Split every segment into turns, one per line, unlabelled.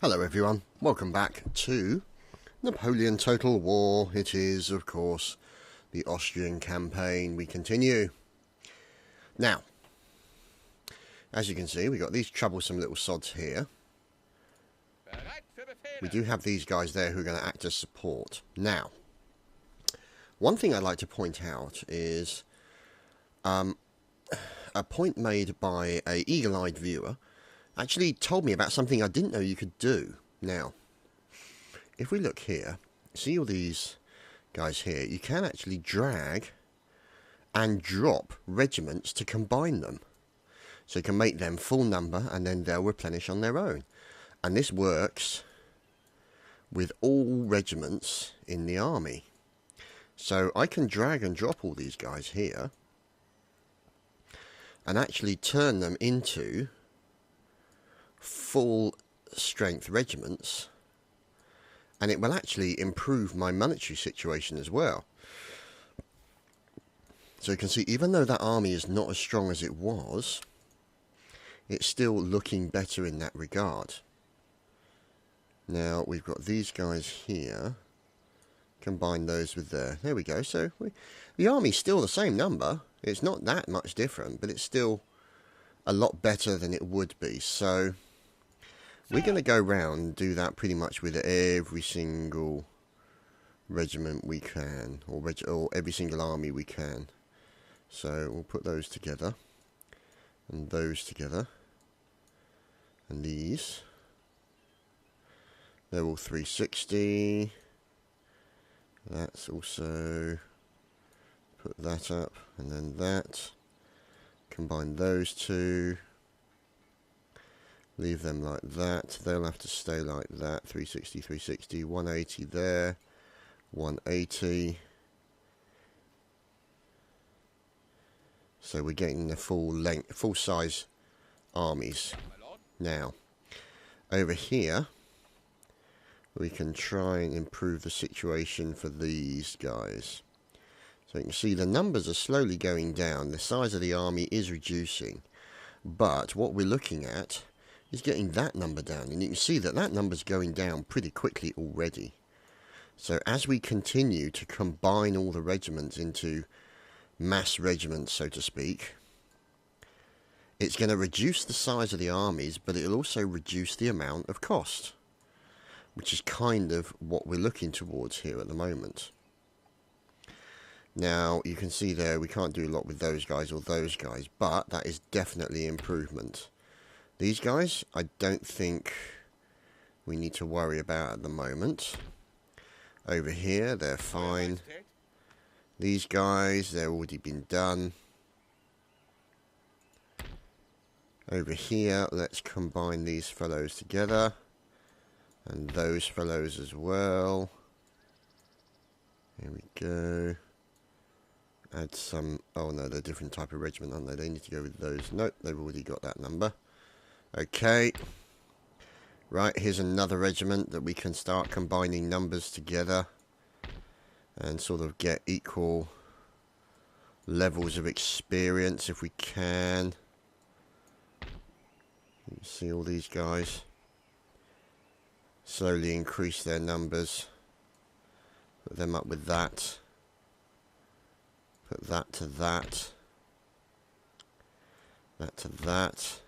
Hello everyone, welcome back to Napoleon Total War. It is, of course, the Austrian campaign. We continue. Now, as you can see, we've got these troublesome little sods here. We do have these guys there who are going to act as support. Now, one thing I'd like to point out is a point made by an eagle-eyed viewer actually told me about something I didn't know you could do. Now, if we look here, see all these guys here, you can actually drag and drop regiments to combine them. So you can make them full number and then they'll replenish on their own. And this works with all regiments in the army. So I can drag and drop all these guys here and actually turn them into full strength regiments, and it will actually improve my monetary situation as well. So you can see, even though that army is not as strong as it was, it's still looking better in that regard. Now we've got these guys here, combine those with there we go. So the army's still the same number, it's not that much different, but it's still a lot better than it would be. So we're going to go round and do that pretty much with every single regiment we can, or every single army we can. So we'll put those together, and those together, and these. They're all 360. That's also, put that up, and then that. Combine those two. Leave them like that. They'll have to stay like that. 360, 360, 180 there. 180. So we're getting the full size armies. Now, over here, we can try and improve the situation for these guys. So you can see the numbers are slowly going down. The size of the army is reducing. But what we're looking at is getting that number down, and you can see that that number's going down pretty quickly already. So as we continue to combine all the regiments into mass regiments, so to speak, it's going to reduce the size of the armies, but it'll also reduce the amount of cost, which is kind of what we're looking towards here at the moment. Now you can see there we can't do a lot with those guys or those guys, but that is definitely improvement. These guys, I don't think we need to worry about at the moment. Over here, they're fine. These guys, they're already been done. Over here, let's combine these fellows together. And those fellows as well. Here we go. Add some, oh no, they're a different type of regiment, aren't they? They need to go with those. Nope, they've already got that number. Okay, right, here's another regiment that we can start combining numbers together and sort of get equal levels of experience if we can. You see all these guys slowly increase their numbers, put them up with that, put that to that, that to that.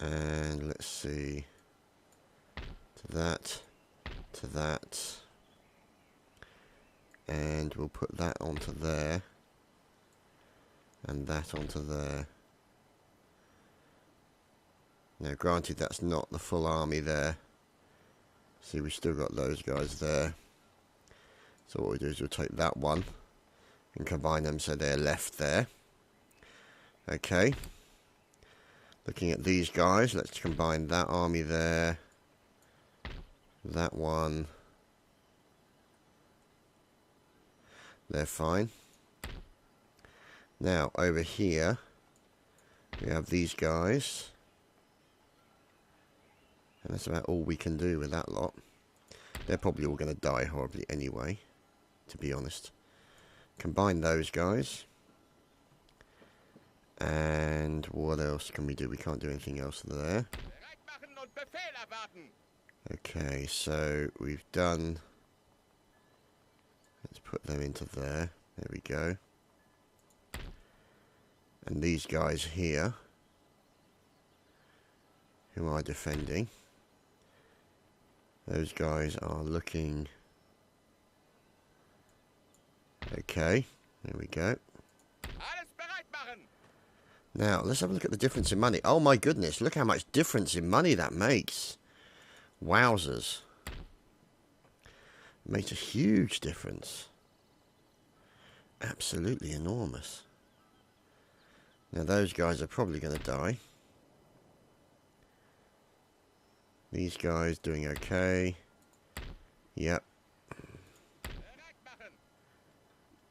And let's see, to that, and we'll put that onto there, and that onto there. Now granted, that's not the full army there. See, we've still got those guys there. So what we do is we'll take that one and combine them so they're left there. Okay. Looking at these guys, let's combine that army there, that one, they're fine. Now over here we have these guys, and that's about all we can do with that lot. They're probably all going to die horribly anyway, to be honest. Combine those guys. And what else can we do? We can't do anything else there. Okay, so we've done... Let's put them into there. There we go. And these guys here, who are defending, those guys are looking... Okay, there we go. Now, let's have a look at the difference in money. Oh my goodness, look how much difference in money that makes. Wowzers. It makes a huge difference. Absolutely enormous. Now, those guys are probably going to die. These guys doing okay. Yep.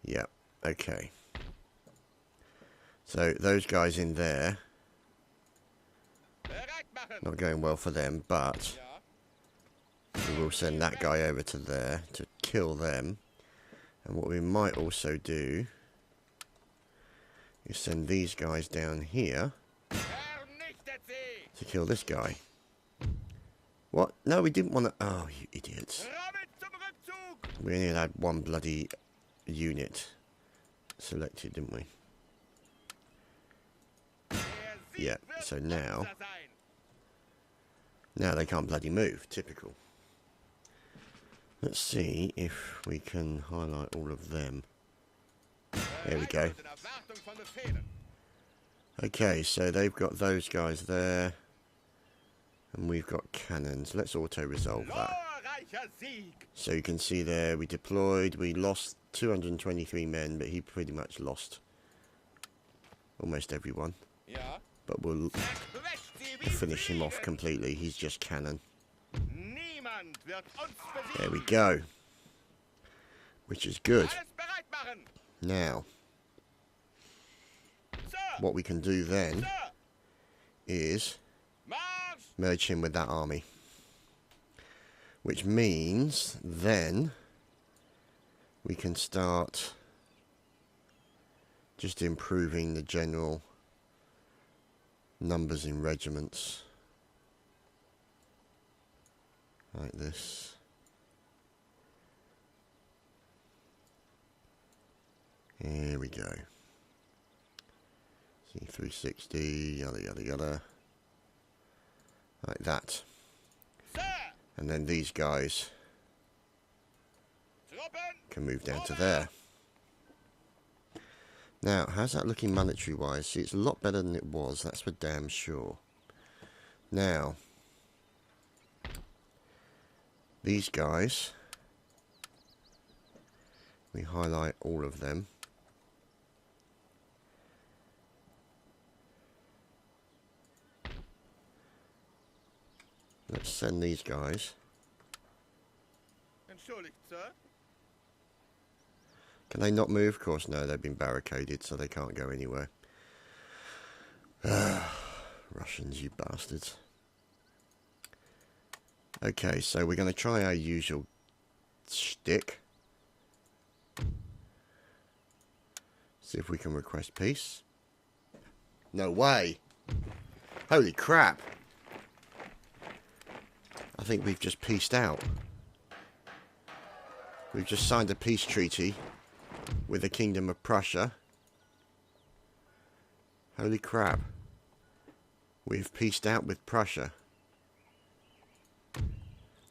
Yep, okay. So, those guys in there, not going well for them, but we will send that guy over to there to kill them. And what we might also do is send these guys down here to kill this guy. What? No, we didn't want to... Oh, you idiots. We only had one bloody unit selected, didn't we? Yeah, so now they can't bloody move. Typical. Let's see if we can highlight all of them. There we go. Okay, so they've got those guys there. And we've got cannons. Let's auto-resolve that. So you can see there, we deployed. We lost 223 men, but he pretty much lost almost everyone. But we'll finish him off completely. He's just cannon. There we go. Which is good. Now, what we can do then is merge him with that army. Which means then we can start just improving the general numbers in regiments. Like this. Here we go. C360, yada yada yada. Like that. And then these guys can move down to there. Now, how's that looking monetary wise? See, it's a lot better than it was, that's for damn sure. Now, these guys, we highlight all of them. Let's send these guys. Can they not move? Of course, no, they've been barricaded, so they can't go anywhere. Russians, you bastards. Okay, so we're going to try our usual shtick. See if we can request peace. No way! Holy crap! I think we've just peaced out. We've just signed a peace treaty with the Kingdom of Prussia. Holy crap. We've peaced out with Prussia.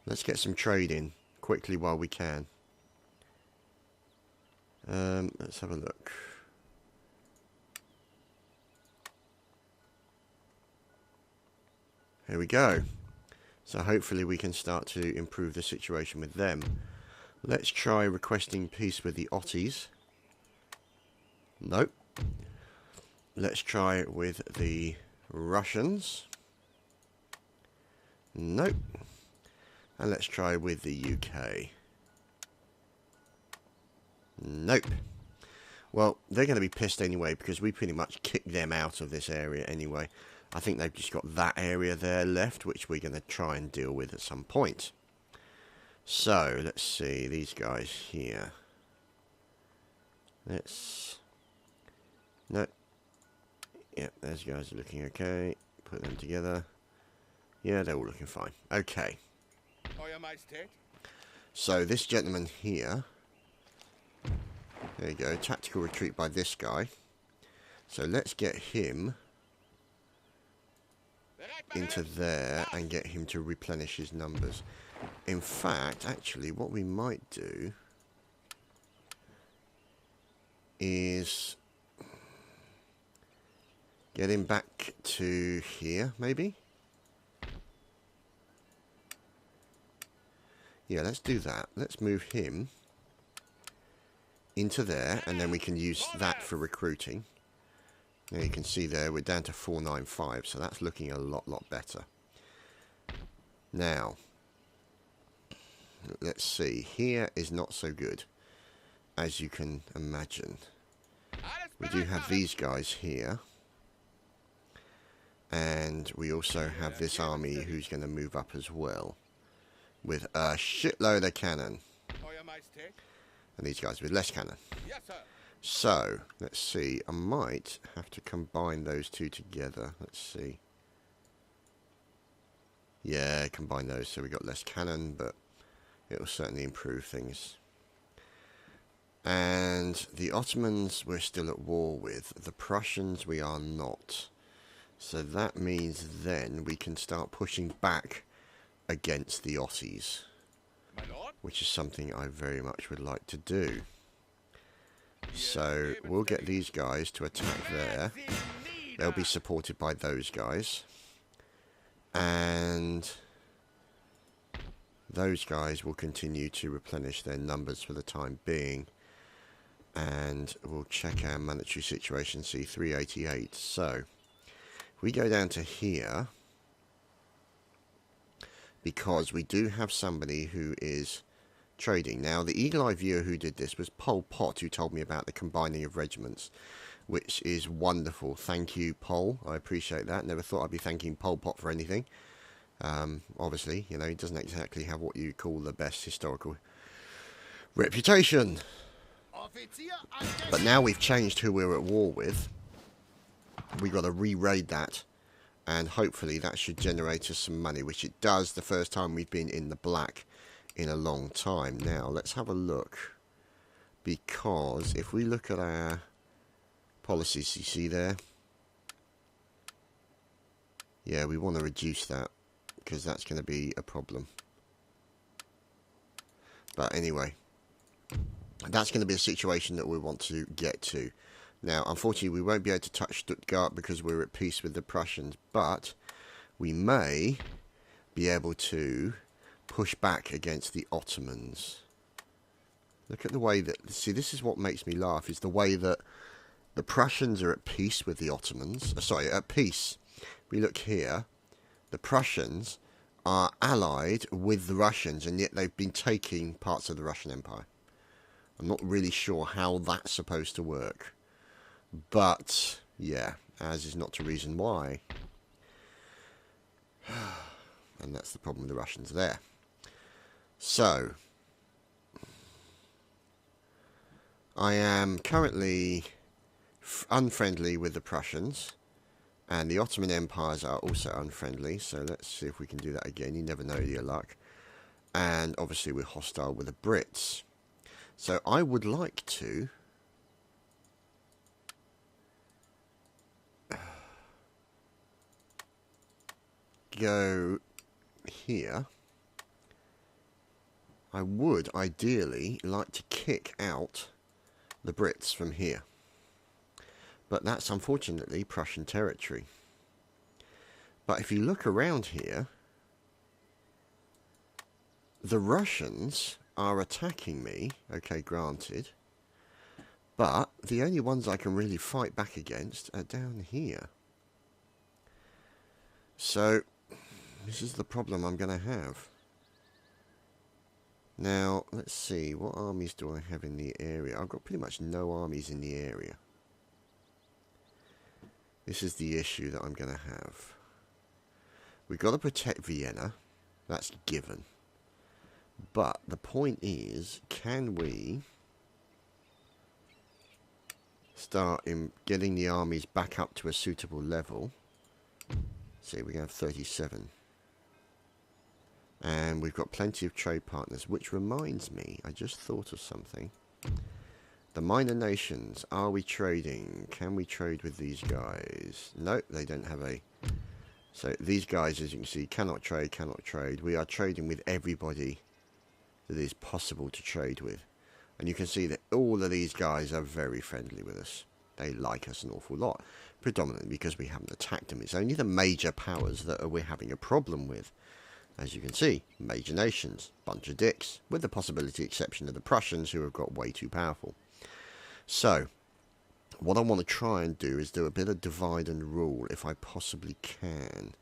Let's get some trade in quickly while we can. Let's have a look. Here we go. So hopefully we can start to improve the situation with them. Let's try requesting peace with the Otties. Nope. Let's try it with the Russians. Nope. And let's try with the UK. Nope. Well, they're going to be pissed anyway because we pretty much kicked them out of this area anyway. I think they've just got that area there left, which we're going to try and deal with at some point. So, let's see, these guys here. Let's... No. Yep, those guys are looking okay. Put them together. Yeah, they're all looking fine. Okay. So this gentleman here, there you go, tactical retreat by this guy. So let's get him into there and get him to replenish his numbers. In fact, actually, what we might do is get him back to here, maybe? Yeah, let's do that. Let's move him into there, and then we can use that for recruiting. Now you can see there, we're down to 495, so that's looking a lot better. Now, let's see. Here is not so good, as you can imagine. We do have these guys here. And we also have this army who's going to move up as well, with a shitload of cannon. And these guys with less cannon. So, let's see. I might have to combine those two together. Let's see. Yeah, combine those so we got less cannon, but it will certainly improve things. And the Ottomans we're still at war with. The Prussians we are not. So that means then we can start pushing back against the Aussies, which is something I very much would like to do. So we'll get these guys to attack there. They'll be supported by those guys. And those guys will continue to replenish their numbers for the time being. And we'll check our monetary situation, see 388. So if we go down to here, because we do have somebody who is trading. Now, the eagle-eye viewer who did this was Pol Pot, who told me about the combining of regiments, which is wonderful. Thank you, Pol. I appreciate that. Never thought I'd be thanking Pol Pot for anything. Obviously, you know, he doesn't exactly have what you call the best historical reputation. But now we've changed who we're at war with. We've got to re-raid that, and hopefully that should generate us some money, which it does the first time we've been in the black in a long time. Now, let's have a look, because if we look at our policies, you see there? Yeah, we want to reduce that, because that's going to be a problem. But anyway, that's going to be a situation that we want to get to. Now, unfortunately, we won't be able to touch Stuttgart because we're at peace with the Prussians, but we may be able to push back against the Ottomans. Look at the way that... See, this is what makes me laugh, is the way that the Prussians are at peace with the Ottomans. Sorry, at peace. We look here. The Prussians are allied with the Russians, and yet they've been taking parts of the Russian Empire. I'm not really sure how that's supposed to work. But, yeah, as is not to reason why. And that's the problem with the Russians there. So, I am currently unfriendly with the Prussians. And the Ottoman empires are also unfriendly. So let's see if we can do that again. You never know your luck. And obviously we're hostile with the Brits. So I would like to... go here. I would ideally like to kick out the Brits from here, but that's unfortunately Prussian territory. But if you look around here, the Russians are attacking me, okay, granted, but the only ones I can really fight back against are down here. So this is the problem I'm going to have. Now, let's see, what armies do I have in the area? I've got pretty much no armies in the area. This is the issue that I'm going to have. We've got to protect Vienna. That's given. But the point is, can we start in getting the armies back up to a suitable level? See, we have 37. And we've got plenty of trade partners, which reminds me, I just thought of something. The minor nations, are we trading? Can we trade with these guys? No, they don't have a... So these guys, as you can see, cannot trade, cannot trade. We are trading with everybody that is possible to trade with. And you can see that all of these guys are very friendly with us. They like us an awful lot, predominantly because we haven't attacked them. It's only the major powers that we're having a problem with. As you can see, major nations, bunch of dicks, with the possibility exception of the Prussians, who have got way too powerful. So, what I want to try and do is do a bit of divide and rule, if I possibly can.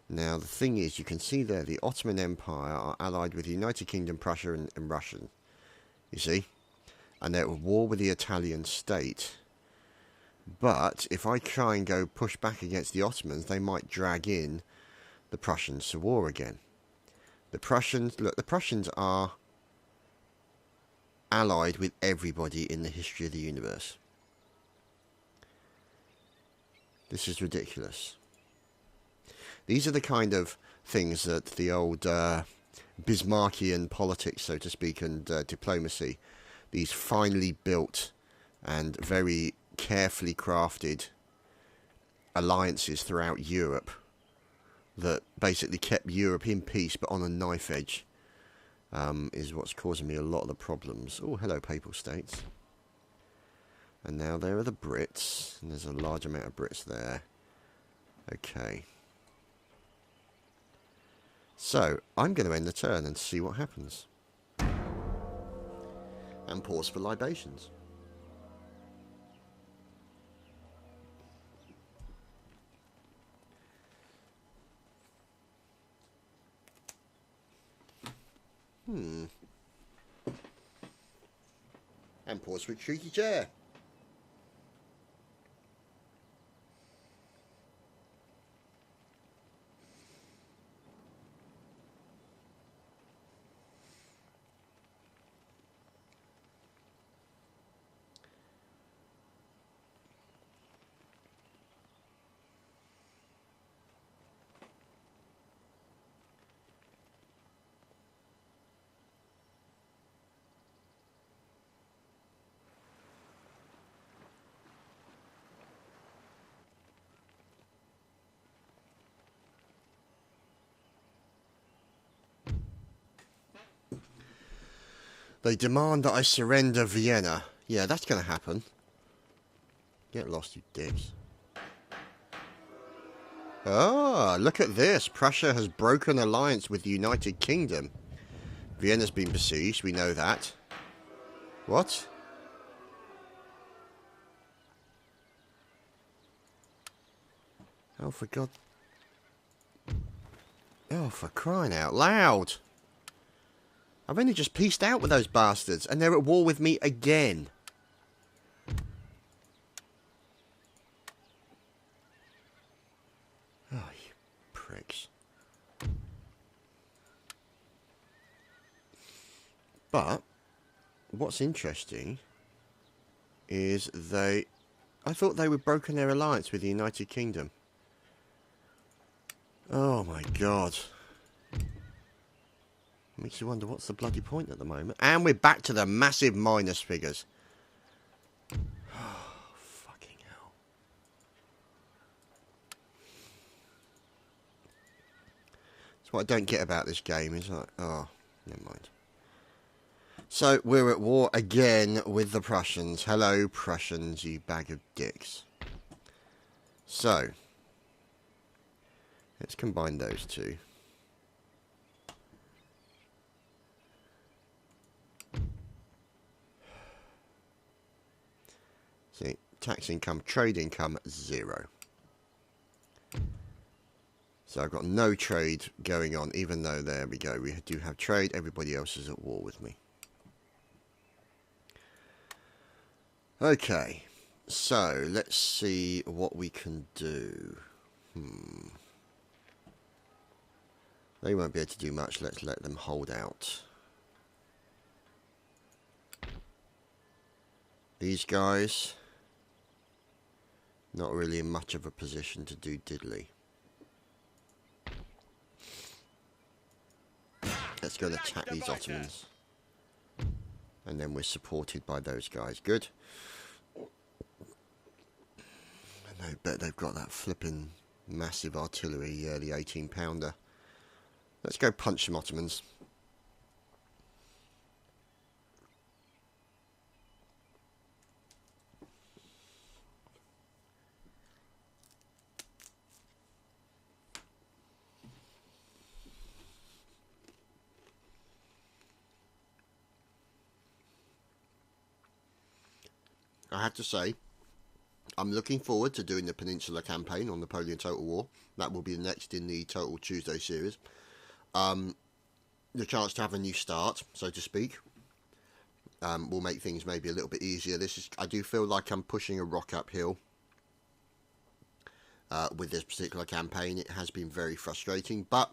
Now, the thing is, you can see there, the Ottoman Empire are allied with the United Kingdom, Prussia, and Russia. You see? And they're at war with the Italian state. But, if I try and go push back against the Ottomans, they might drag in the Prussians to war again. The Prussians, look, the Prussians are allied with everybody in the history of the universe. This is ridiculous. These are the kind of things that the old Bismarckian politics, so to speak, and diplomacy, these finely built and very carefully crafted alliances throughout Europe that basically kept Europe in peace but on a knife edge, is what's causing me a lot of the problems. Oh, hello, Papal States. And now there are the Brits, and there's a large amount of Brits there. Okay. So, I'm going to end the turn and see what happens. And pause for libations. And pause for a cheeky chair. They demand that I surrender Vienna. Yeah, that's going to happen. Get lost, you dicks. Ah, look at this. Prussia has broken alliance with the United Kingdom. Vienna's been besieged, we know that. What? Oh, for God. Oh, for crying out loud. I've only just pieced out with those bastards, and they're at war with me again. Oh, you pricks. But, what's interesting is I thought they would broken their alliance with the United Kingdom. Oh my God. Makes you wonder what's the bloody point at the moment. And we're back to the massive minus figures. Oh, fucking hell. That's what I don't get about this game. Is like, oh, never mind. So, we're at war again with the Prussians. Hello, Prussians, you bag of dicks. So, let's combine those two. See, tax income, trade income, 0. So I've got no trade going on, even though, there we go, we do have trade. Everybody else is at war with me. Okay, so let's see what we can do. They won't be able to do much. Let's let them hold out. These guys, not really in much of a position to do diddly. go and attack these Ottomans. And then we're supported by those guys. Good. And I bet they've got that flipping massive artillery, the 18-pounder. Let's go punch some Ottomans. I have to say, I'm looking forward to doing the Peninsula campaign on Napoleon Total War. That will be the next in the Total Tuesday series. The chance to have a new start, so to speak, will make things maybe a little bit easier. I do feel like I'm pushing a rock uphill with this particular campaign. It has been very frustrating, but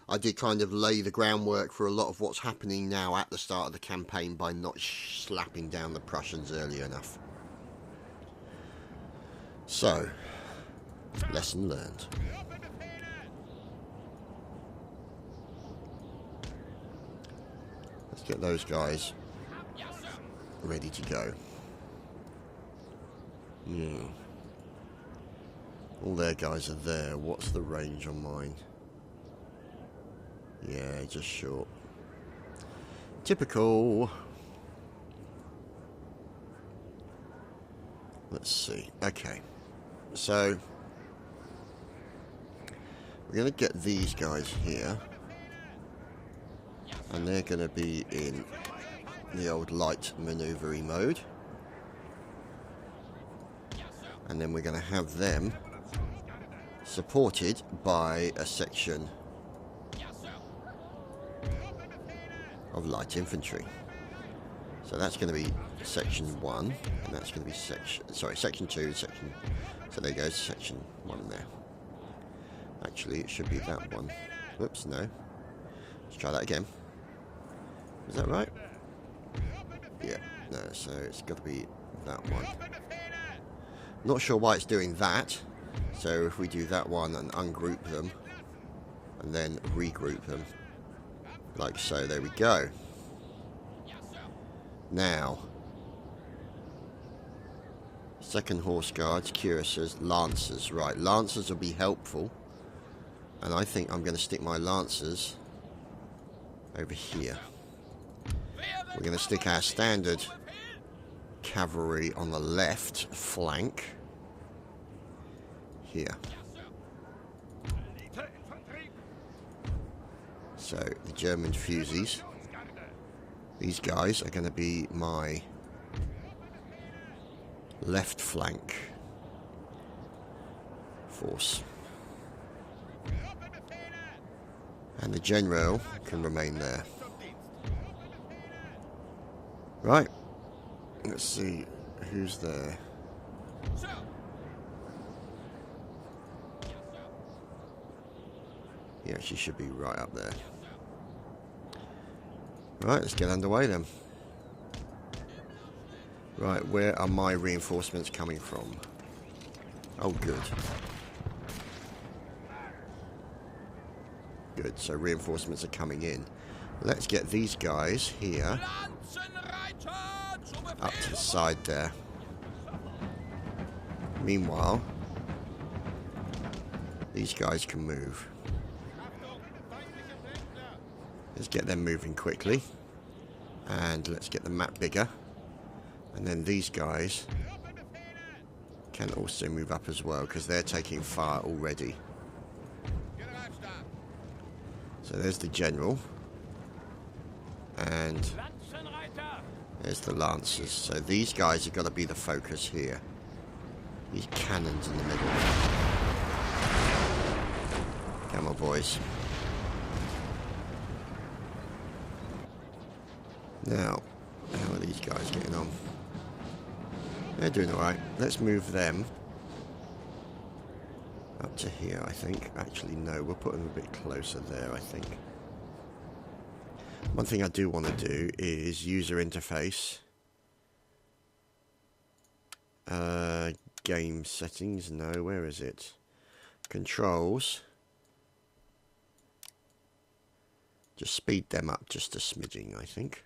I did kind of lay the groundwork for a lot of what's happening now at the start of the campaign by not slapping down the Prussians early enough. So, lesson learned. Let's get those guys ready to go. All their guys are there. What's the range on mine? Yeah, just short. Typical. Let's see. Okay. So, we're going to get these guys here. And they're going to be in the old light manoeuvre mode. And then we're going to have them supported by a section of light infantry. So that's going to be section 1, and that's going to be section 2, section. So there goes section 1 there. Actually, it should be that one. Whoops, no. Let's try that again. Is that right? Yeah, no, so it's got to be that one. Not sure why it's doing that. So if we do that one and ungroup them, and then regroup them, like so, there we go. Now, second horse guards, cuirassiers, lancers. Right, lancers will be helpful. And I think I'm going to stick my lancers over here. We're going to stick our standard cavalry on the left flank here. So the German fusees, these guys are going to be my left flank force. And the general can remain there. Right, let's see who's there. Yeah, she should be right up there. Right, let's get underway then. Right, where are my reinforcements coming from? Oh, good. Good, so reinforcements are coming in. Let's get these guys here up to the side there. Meanwhile, these guys can move. Let's get them moving quickly. And let's get the map bigger. And then these guys can also move up as well, because they're taking fire already. So there's the general. And there's the lancers. So these guys have got to be the focus here. These cannons in the middle. Come on, boys. Now, how are these guys getting on? They're doing alright. Let's move them up to here, I think. Actually, no, we'll put them a bit closer there, I think. One thing I do want to do is user interface. Game settings. No, where is it? Controls. Just speed them up just a smidging, I think.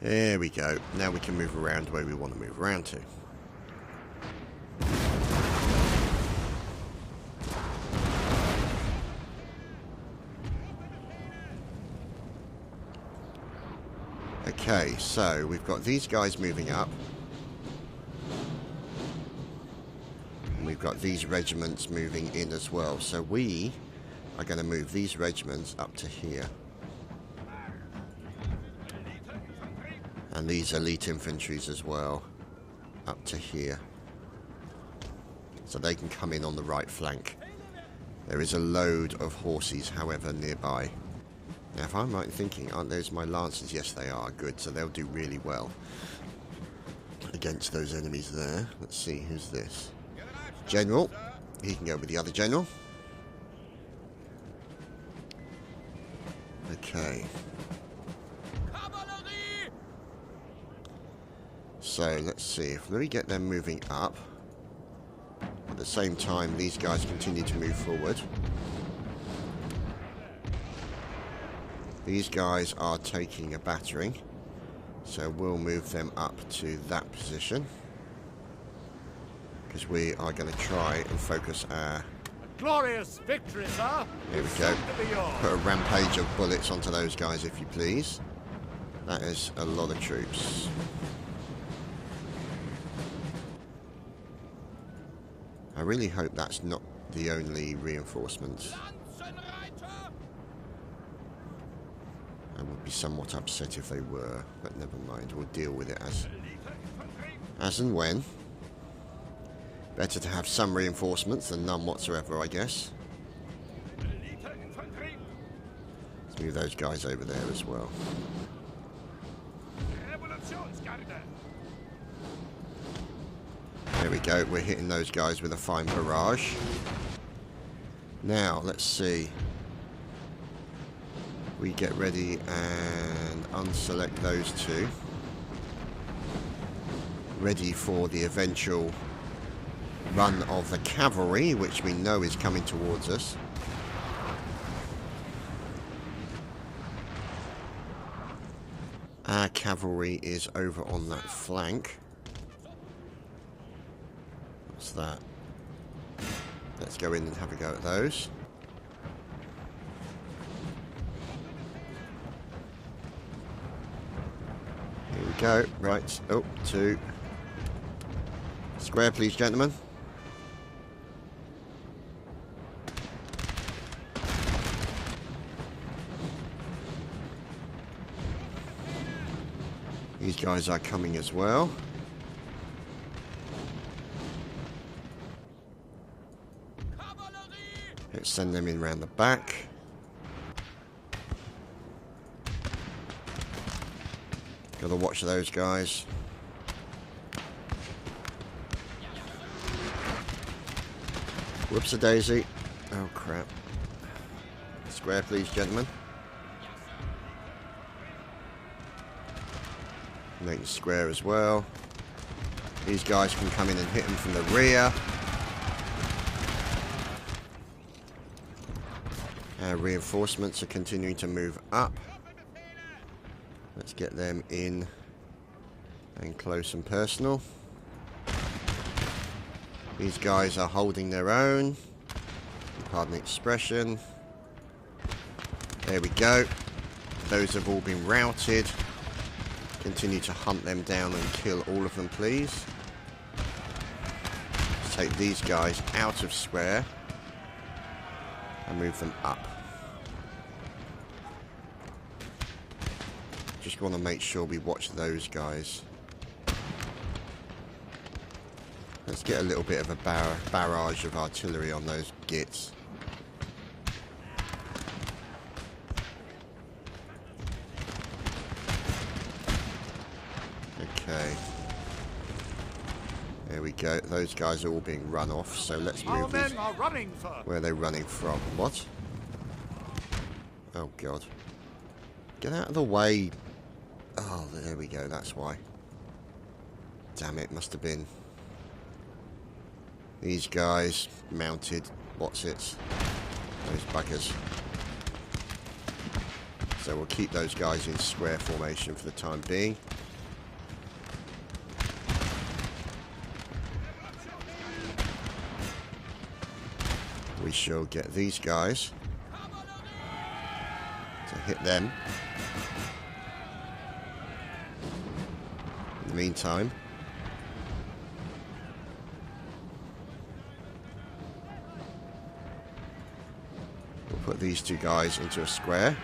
There we go. Now we can move around where we want to move around to. Okay, so we've got these guys moving up. And we've got these regiments moving in as well. So we are going to move these regiments up to here. And these elite infantries as well, up to here. So they can come in on the right flank. There is a load of horses, however, nearby. Now, if I'm right in thinking, aren't those my lancers? Yes, they are. Good, so they'll do really well against those enemies there. Let's see, who's this? General. He can go with the other general. Okay. So, let's see, if we get them moving up, at the same time these guys continue to move forward. These guys are taking a battering, so we'll move them up to that position, because we are going to try and focus our...
Glorious victory, sir!
Here we go. Put a rampage of bullets onto those guys, if you please. That is a lot of troops. I really hope that's not the only reinforcements. I would be somewhat upset if they were, but never mind. We'll deal with it as and when. Better to have some reinforcements than none whatsoever, I guess. Let's move those guys over there as well. There we go, we're hitting those guys with a fine barrage. Now, let's see. We get ready and unselect those two. Ready for the eventual run of the cavalry, which we know is coming towards us. Our cavalry is over on that flank. What's that? Let's go in and have a go at those. Here we go. Right. Oh, two. Square, please, gentlemen. These guys are coming as well. Let's send them in round the back. Gotta watch those guys. Whoops-a-daisy. Oh, crap. Square, please, gentlemen. Make it square as well. These guys can come in and hit them from the rear. Our reinforcements are continuing to move up. Let's get them in and close and personal. These guys are holding their own. Pardon the expression. There we go. Those have all been routed. Continue to hunt them down and kill all of them, please. Let's take these guys out of square and move them up. Just want to make sure we watch those guys. Let's get a little bit of a barrage of artillery on those gits. Okay. There we go. Those guys are all being run off, so let's move these.
Men are running, sir.
Where are they running from? What? Oh, God. Get out of the way. Oh, there we go. That's why. Damn it. Must have been these guys mounted. What's it? Those buggers. So we'll keep those guys in square formation for the time being. We shall get these guys to hit them. In the meantime, we'll put these two guys into a square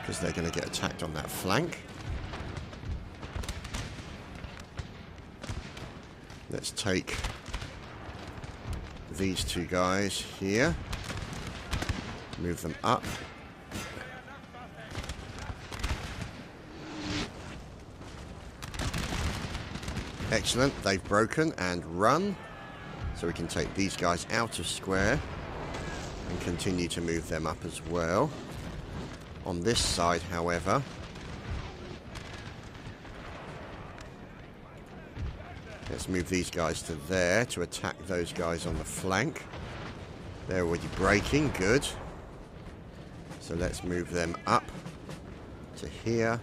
because they're going to get attacked on that flank. Let's take these two guys here, move them up. Excellent, they've broken and run. So we can take these guys out of square and continue to move them up as well. On this side, however, let's move these guys to there to attack those guys on the flank. They're already breaking, good. So let's move them up to here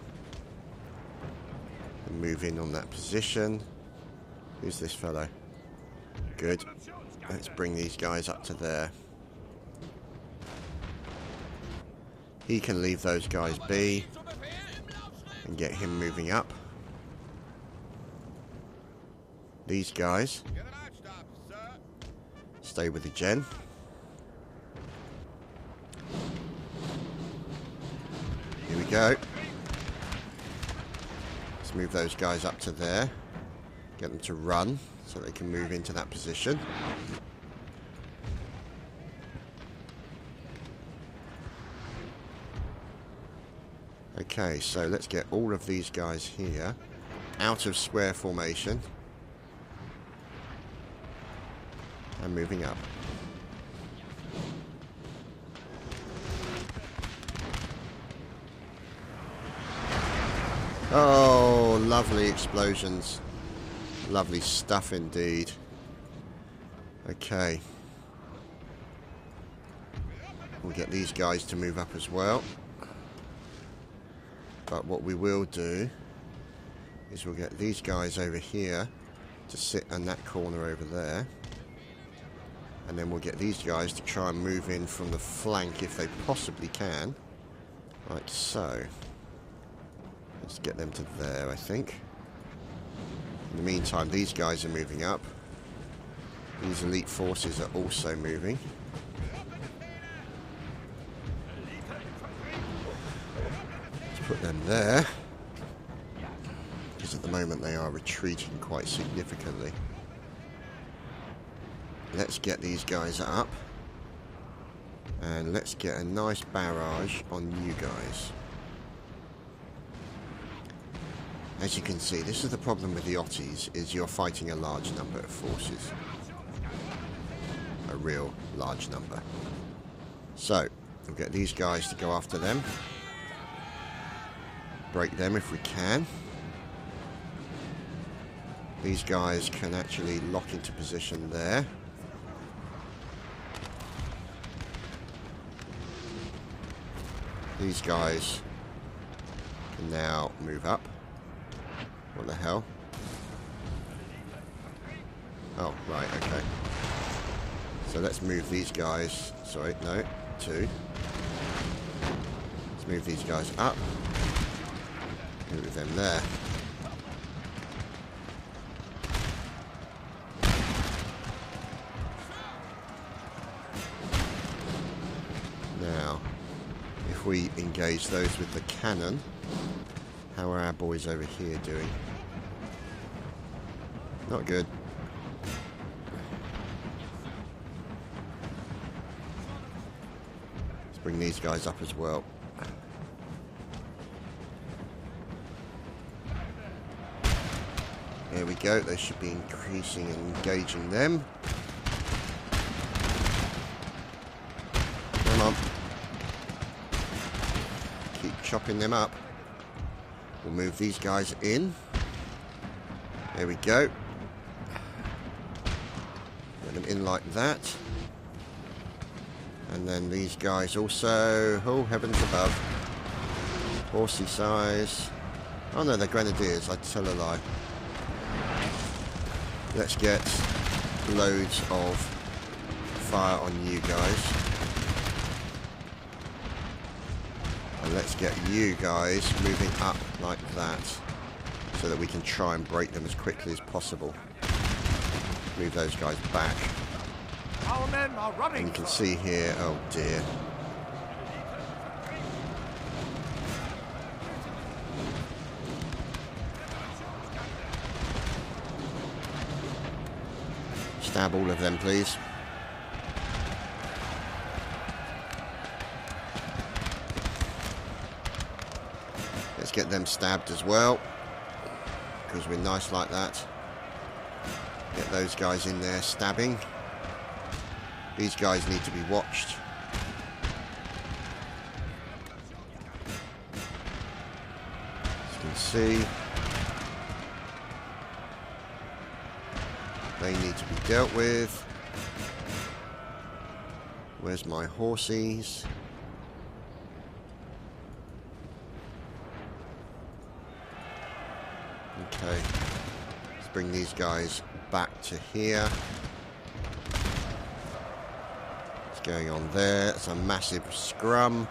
and move in on that position. Who's this fellow? Good. Let's bring these guys up to there. He can leave those guys be and get him moving up. These guys stay with the gen. Here we go. Let's move those guys up to there. Get them to run so they can move into that position. Okay, so let's get all of these guys here out of square formation and moving up. Oh, lovely explosions. Lovely stuff indeed. Okay. We'll get these guys to move up as well. But what we will do is we'll get these guys over here to sit in that corner over there. And then we'll get these guys to try and move in from the flank if they possibly can. Like so. Let's get them to there, I think. In the meantime, these guys are moving up. These elite forces are also moving. Let's put them there. Because at the moment they are retreating quite significantly. Let's get these guys up. And let's get a nice barrage on you guys. As you can see, this is the problem with the Otties, is you're fighting a large number of forces. A real large number. So, we'll get these guys to go after them. Break them if we can. These guys can actually lock into position there. These guys can now move up. What the hell? Oh, right, okay. So let's move these guys. Sorry, no, two. Let's move these guys up. Move them there. Now, if we engage those with the cannon, how are our boys over here doing? Not good. Let's bring these guys up as well. There we go. They should be increasing and engaging them. Come on. Keep chopping them up. We'll move these guys in. There we go. Get them in like that. And then these guys also. Oh, heavens above. Horsey size. Oh no, they're grenadiers. I'd tell a lie. Let's get loads of fire on you guys. And let's get you guys moving up like that, so that we can try and break them as quickly as possible. Move those guys back.
Our men are running.
And you can see here, oh dear. Stab all of them, please. Let's get them stabbed as well, because we're nice like that. Get those guys in there stabbing. These guys need to be watched. As you can see, they need to be dealt with. Where's my horsies? Okay, let's bring these guys back to here. What's going on there? It's a massive scrum.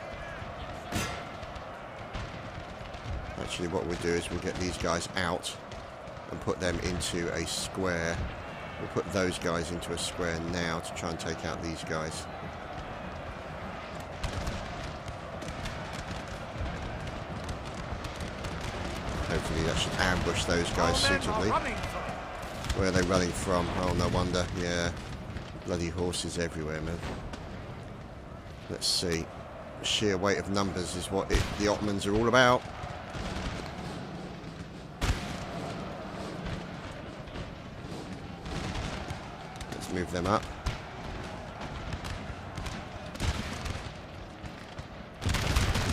Actually, what we'll do is we'll get these guys out and put them into a square. We'll put those guys into a square now to try and take out these guys. Hopefully that should ambush those guys suitably. Where are they running from? Oh, no wonder. Yeah. Bloody horses everywhere, man. Let's see. Sheer weight of numbers is what the Ottomans are all about. Let's move them up.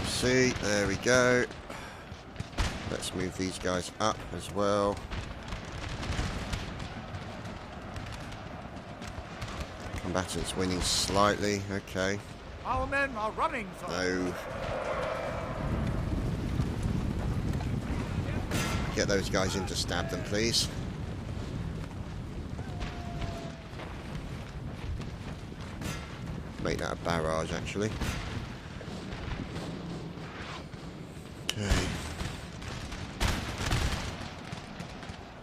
See, there we go. Let's move these guys up as well. Combatants winning slightly. Okay.
Our men are running for.
No. Get those guys in to stab them, please. Make that a barrage, actually. Okay.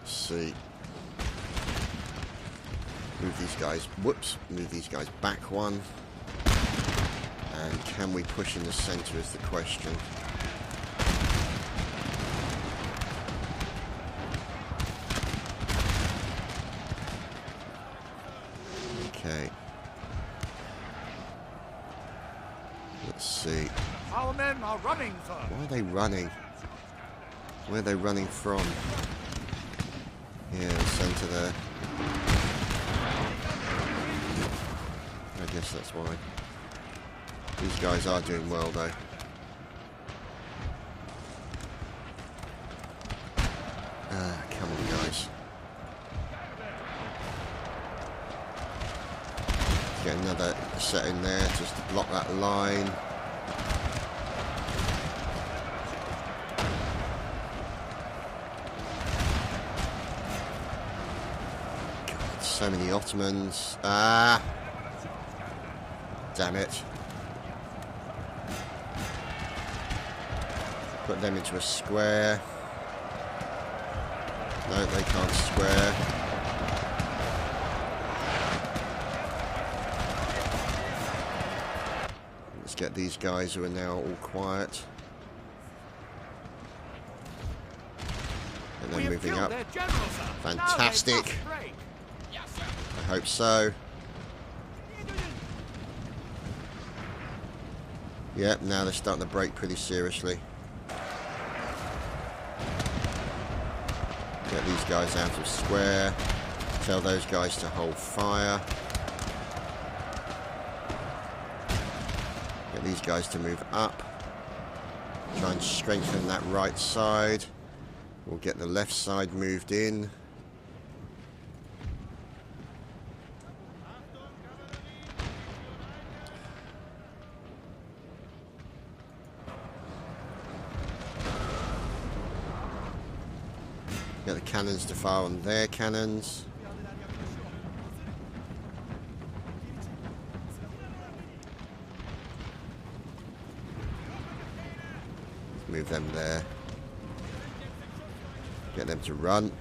See. Move these guys, whoops, move these guys back one. And can we push in the centre is the question. Okay. Let's see.
Our men are running for.
Why are they running? Where are they running from? Yeah, the centre there. I guess that's why. These guys are doing well, though. Come on, guys. Get another set in there just to block that line. God, so many Ottomans. Ah! Damn it. Put them into a square. No, they can't square. Let's get these guys who are now all quiet. And then moving up. Fantastic. I hope so. Yep, now they're starting to break pretty seriously. Get these guys out of square. Tell those guys to hold fire. Get these guys to move up. Try and strengthen that right side. We'll get the left side moved in. Get the cannons to fire on their cannons. Move them there. Get them to run.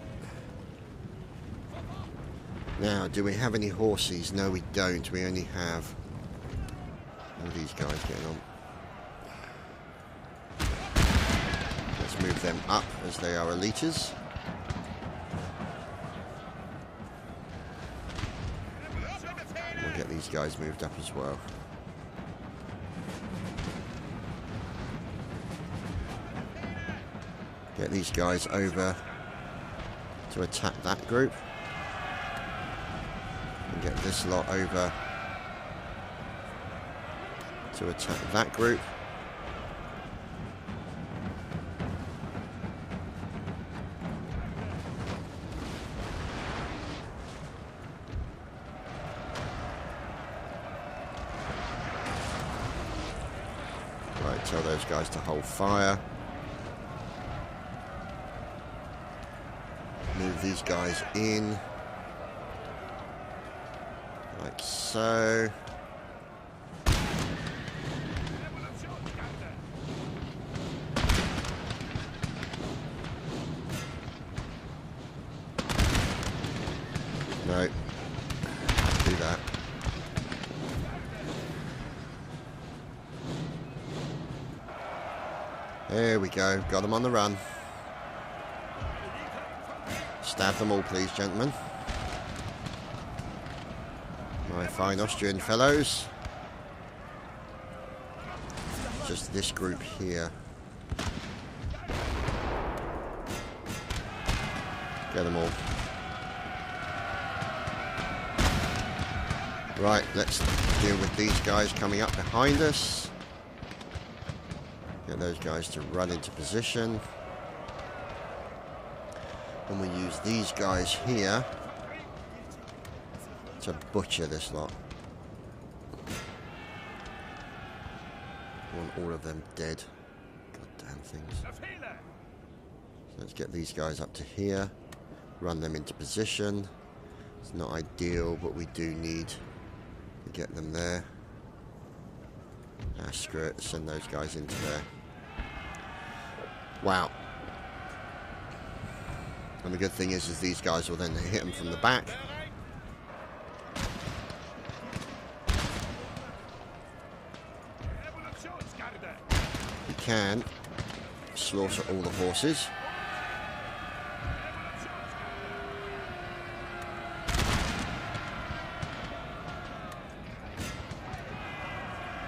Now, do we have any horses? No, we don't. We only have... What are these guys getting on? Let's move them up as they are elites. And we'll get these guys moved up as well. Get these guys over to attack that group. And get this lot over to attack that group. Right, tell those guys to hold fire. Move these guys in. Like so. No. Do that. There we go. Got them on the run. Stab them all, please, gentlemen. My fine Austrian fellows. Just this group here. Get them all. Right, let's deal with these guys coming up behind us. Get those guys to run into position. And we use these guys here to butcher this lot. I want all of them dead. Goddamn things. So let's get these guys up to here. Run them into position. It's not ideal, but we do need to get them there. Ah, screw it. Send those guys into there. Wow. And the good thing is these guys will then hit them from the back. You can slaughter all the horses.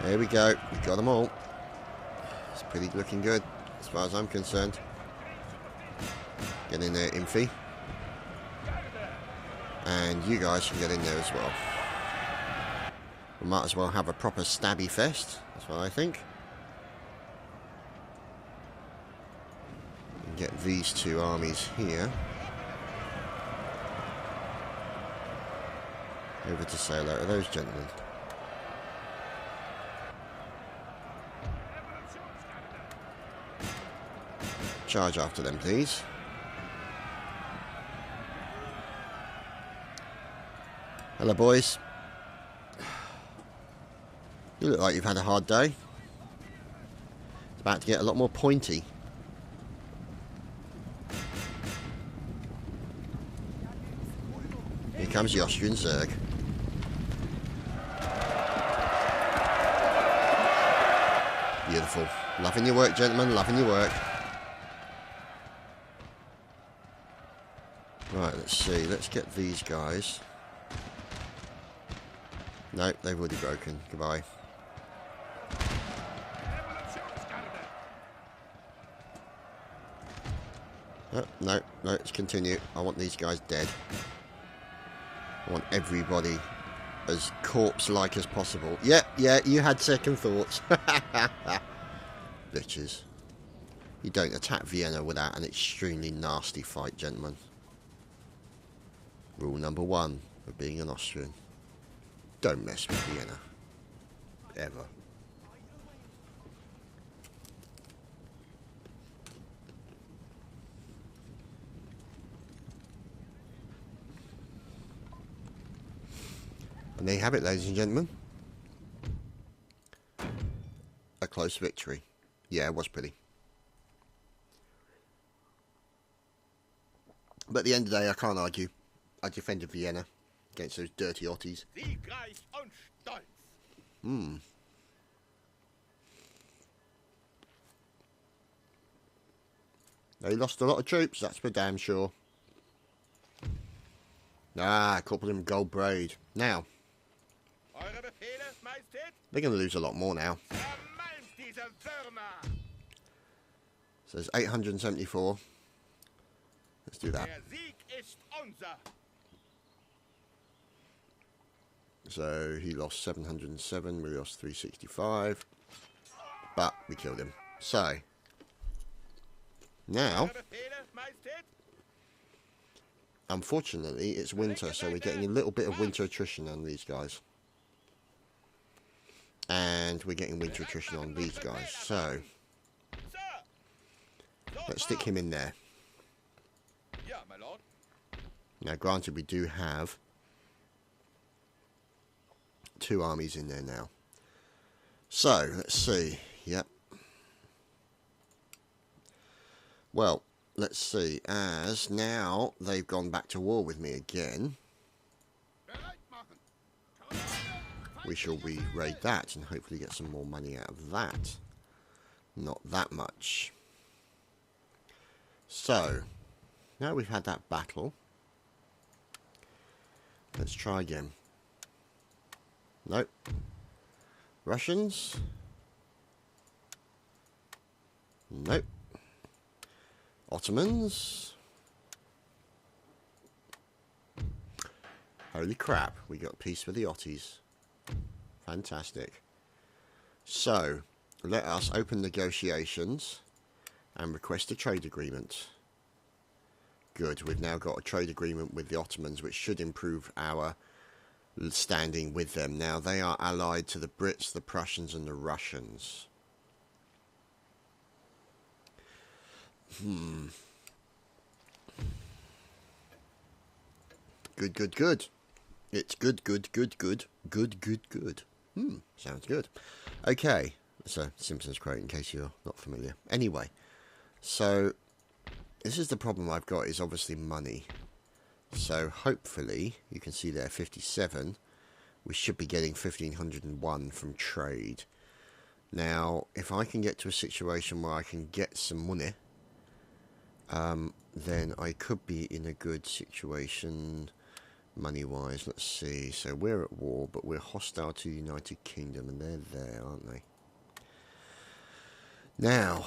There we go. We got them all. It's pretty looking good as far as I'm concerned. Get in there, Imphy. And you guys can get in there as well. We might as well have a proper stabby fest. That's what I think. And get these two armies here. Over to say hello to those gentlemen. Charge after them, please. Hello, boys. You look like you've had a hard day. It's about to get a lot more pointy. Here comes the Austrian Zerg. Beautiful. Loving your work, gentlemen. Loving your work. Right, let's see. Let's get these guys. No, they've already broken. Goodbye. Oh, no, let's continue. I want these guys dead. I want everybody as corpse-like as possible. Yeah, you had second thoughts. Bitches. You don't attack Vienna without an extremely nasty fight, gentlemen. Rule number 1 of being an Austrian. Don't mess with Vienna. Ever. And there you have it, ladies and gentlemen. A close victory. Yeah, it was pretty. But at the end of the day, I can't argue. I defended Vienna against those dirty Otties. They lost a lot of troops, that's for damn sure. Ah, a couple of them gold braid. Now, they're going to lose a lot more now. So there's 874. Let's do that. So he lost 707, we lost 365. But we killed him. So, now, unfortunately, it's winter, so we're getting a little bit of winter attrition on these guys. And we're getting winter attrition on these guys, so let's stick him in there. Now, granted, we do have 2 armies in there now. So, let's see. Yep. Well, let's see. As now they've gone back to war with me again, we shall re-raid that and hopefully get some more money out of that. Not that much. So, now we've had that battle, let's try again. Nope. Russians? Nope. Ottomans? Holy crap, we got peace with the Otties. Fantastic. So, let us open negotiations and request a trade agreement. Good, we've now got a trade agreement with the Ottomans, which should improve our standing with them. Now, they are allied to the Brits, the Prussians, and the Russians. Good, good, good. It's good, good, good, good. Good, good, good. Sounds good. Okay, it's a Simpsons quote in case you're not familiar. Anyway, so this is the problem I've got, is obviously money. So hopefully, you can see there 57, we should be getting 1501 from trade. Now, if I can get to a situation where I can get some money, then I could be in a good situation money-wise. Let's see. So we're at war, but we're hostile to the United Kingdom, and they're there, aren't they? Now,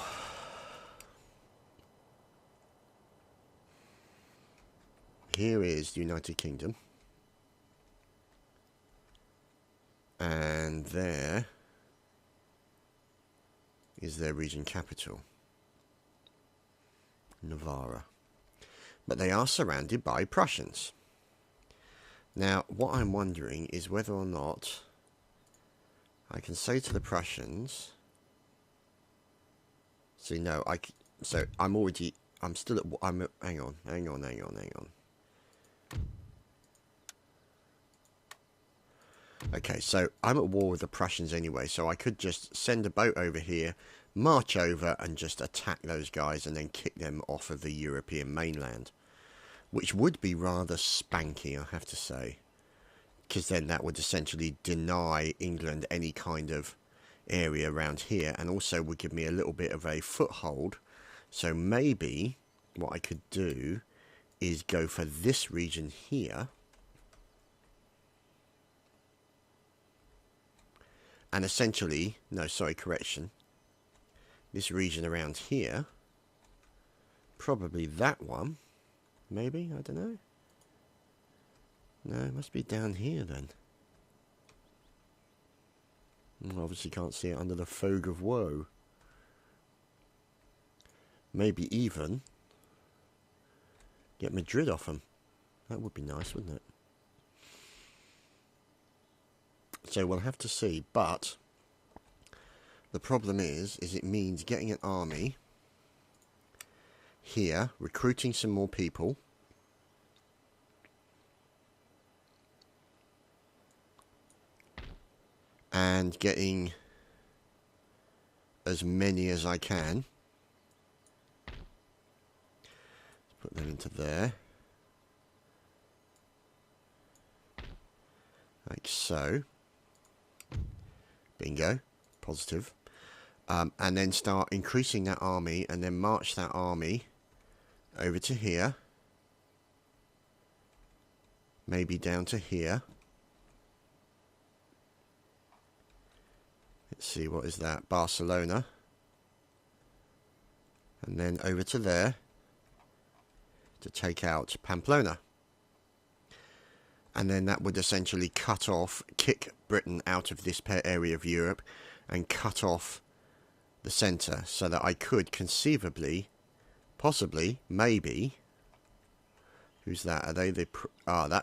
here is the United Kingdom, and there is their region capital, Navarra. But they are surrounded by Prussians. Now, what I'm wondering is whether or not I can say to the Prussians, see, no, so I'm still at, hang on. Okay, so I'm at war with the Prussians anyway, so I could just send a boat over here, march over and just attack those guys and then kick them off of the European mainland. Which would be rather spanky, I have to say. Because then that would essentially deny England any kind of area around here, and also would give me a little bit of a foothold. So maybe what I could do is go for this region here, and essentially, no, sorry, correction, this region around here, probably that one, maybe, I don't know. No, it must be down here then. Obviously can't see it under the fog of woe. Maybe even get Madrid off them. That would be nice, wouldn't it? So we'll have to see, but the problem is it means getting an army here, recruiting some more people, and getting as many as I can. Put them into there. Like so. Bingo. Positive. And then start increasing that army, and then march that army over to here. Maybe down to here. Let's see, what is that? Barcelona. And then over to there to take out Pamplona. And then that would essentially cut off, kick Britain out of this area of Europe and cut off the centre, so that I could conceivably, possibly, maybe... Who's that? Are they the...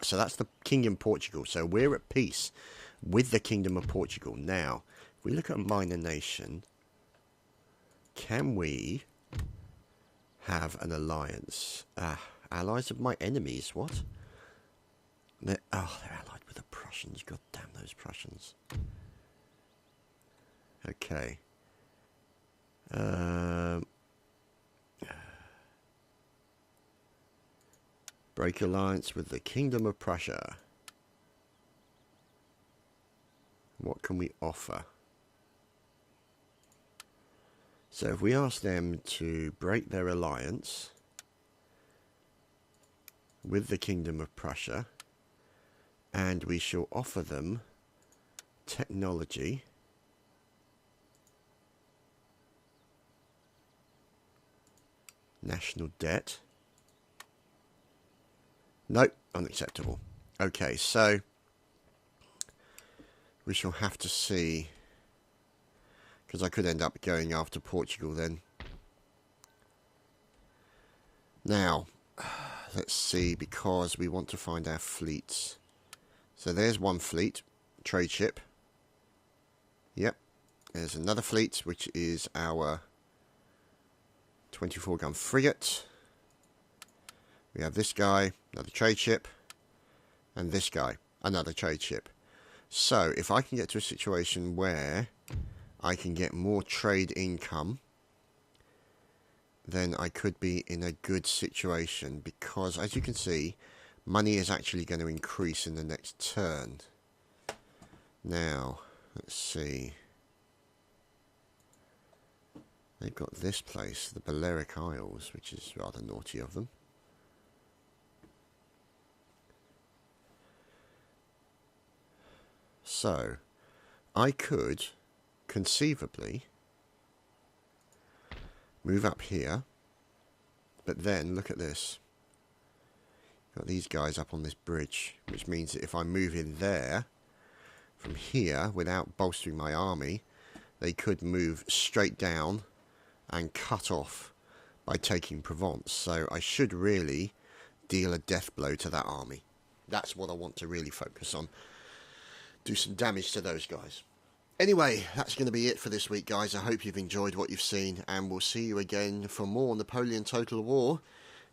so that's the Kingdom of Portugal. So we're at peace with the Kingdom of Portugal. Now, if we look at a minor nation, can we have an alliance? Allies of my enemies, what? They're allied with the Prussians. God damn those Prussians. Okay. Break alliance with the Kingdom of Prussia. What can we offer? So if we ask them to break their alliance with the Kingdom of Prussia, and we shall offer them technology, national debt. Nope, unacceptable. Okay, so we shall have to see, because I could end up going after Portugal then. Now, let's see, because we want to find our fleets. So there's one fleet, trade ship. Yep, there's another fleet, which is our 24-gun frigate. We have this guy, another trade ship, and this guy, another trade ship. So, if I can get to a situation where I can get more trade income, then I could be in a good situation, because, as you can see, money is actually going to increase in the next turn. Now, let's see. They've got this place, the Balearic Isles, which is rather naughty of them. So, I could conceivably move up here, but then look at this. Got these guys up on this bridge, which means that if I move in there from here without bolstering my army, they could move straight down and cut off by taking Provence. So I should really deal a death blow to that army. That's what I want to really focus on. Do some damage to those guys. Anyway, that's going to be it for this week, guys. I hope you've enjoyed what you've seen, and we'll see you again for more Napoleon Total War.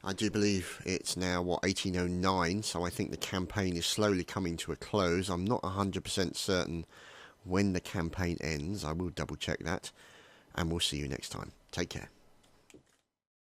I do believe it's now, 1809, so I think the campaign is slowly coming to a close. I'm not 100% certain when the campaign ends. I will double check that, and we'll see you next time. Take care.